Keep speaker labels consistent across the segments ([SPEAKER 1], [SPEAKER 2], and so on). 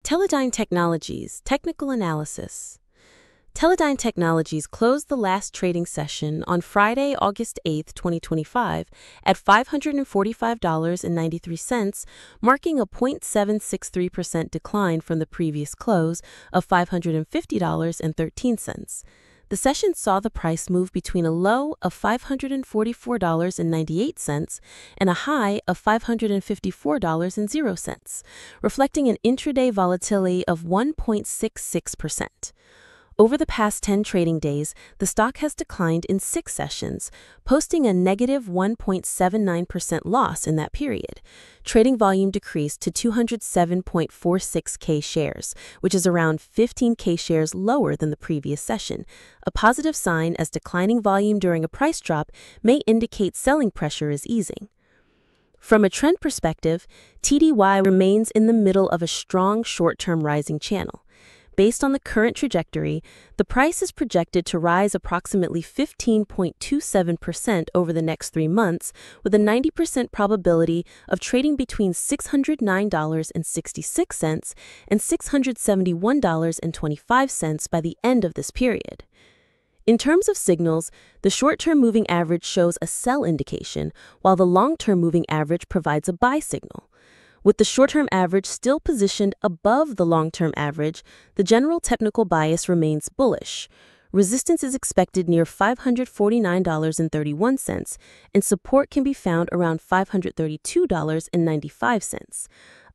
[SPEAKER 1] Teledyne Technologies Technical Analysis. Teledyne Technologies closed the last trading session on Friday, August 8, 2025, at $545.93, marking a 0.763% decline from the previous close of $550.13. The session saw the price move between a low of $544.98 and a high of $554.00, reflecting an intraday volatility of 1.66%. Over the past 10 trading days, the stock has declined in 6 sessions, posting a negative 1.79% loss in that period. Trading volume decreased to 207.46K shares, which is around 15K shares lower than the previous session, a positive sign as declining volume during a price drop may indicate selling pressure is easing. From a trend perspective, TDY remains in the middle of a strong short-term rising channel. Based on the current trajectory, the price is projected to rise approximately 15.27% over the next 3 months, with a 90% probability of trading between $609.66 and $671.25 by the end of this period. In terms of signals, the short-term moving average shows a sell indication, while the long-term moving average provides a buy signal. With the short-term average still positioned above the long-term average, the general technical bias remains bullish. Resistance is expected near $549.31, and support can be found around $532.95.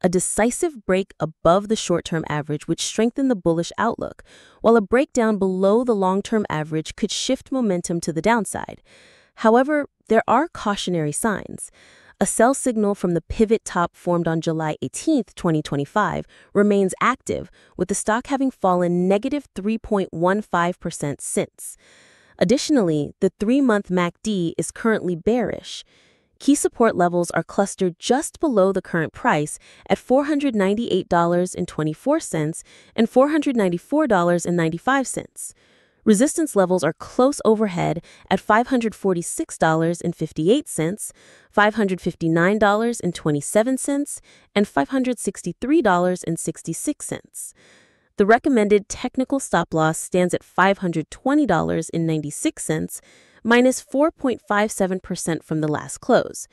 [SPEAKER 1] A decisive break above the short-term average would strengthen the bullish outlook, while a breakdown below the long-term average could shift momentum to the downside. However, there are cautionary signs. A sell signal from the pivot top formed on July 18, 2025, remains active, with the stock having fallen negative 3.15% since. Additionally, the 3-month MACD is currently bearish. Key support levels are clustered just below the current price at $498.24 and $494.95. Resistance levels are close overhead at $546.58, $559.27, and $563.66. The recommended technical stop loss stands at $520.96, minus 4.57% from the last close.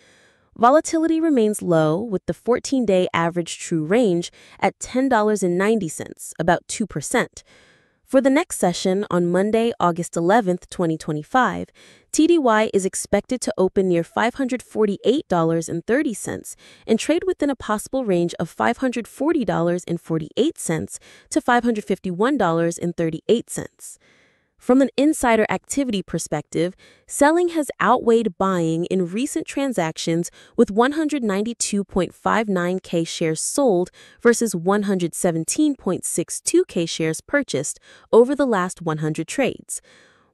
[SPEAKER 1] Volatility remains low, with the 14-day average true range at $10.90, about 2%. For the next session on Monday, August 11, 2025, TDY is expected to open near $548.30 and trade within a possible range of $540.48 to $551.38. From an insider activity perspective, selling has outweighed buying in recent transactions, with 192.59K shares sold versus 117.62K shares purchased over the last 100 trades.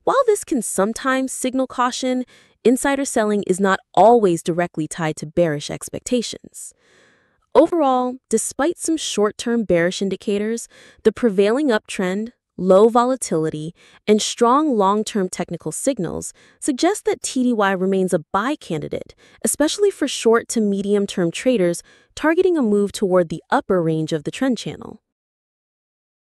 [SPEAKER 1] While this can sometimes signal caution, insider selling is not always directly tied to bearish expectations. Overall, despite some short-term bearish indicators, the prevailing uptrend, low volatility, and strong long-term technical signals suggest that TDY remains a buy candidate, especially for short to medium-term traders targeting a move toward the upper range of the trend channel.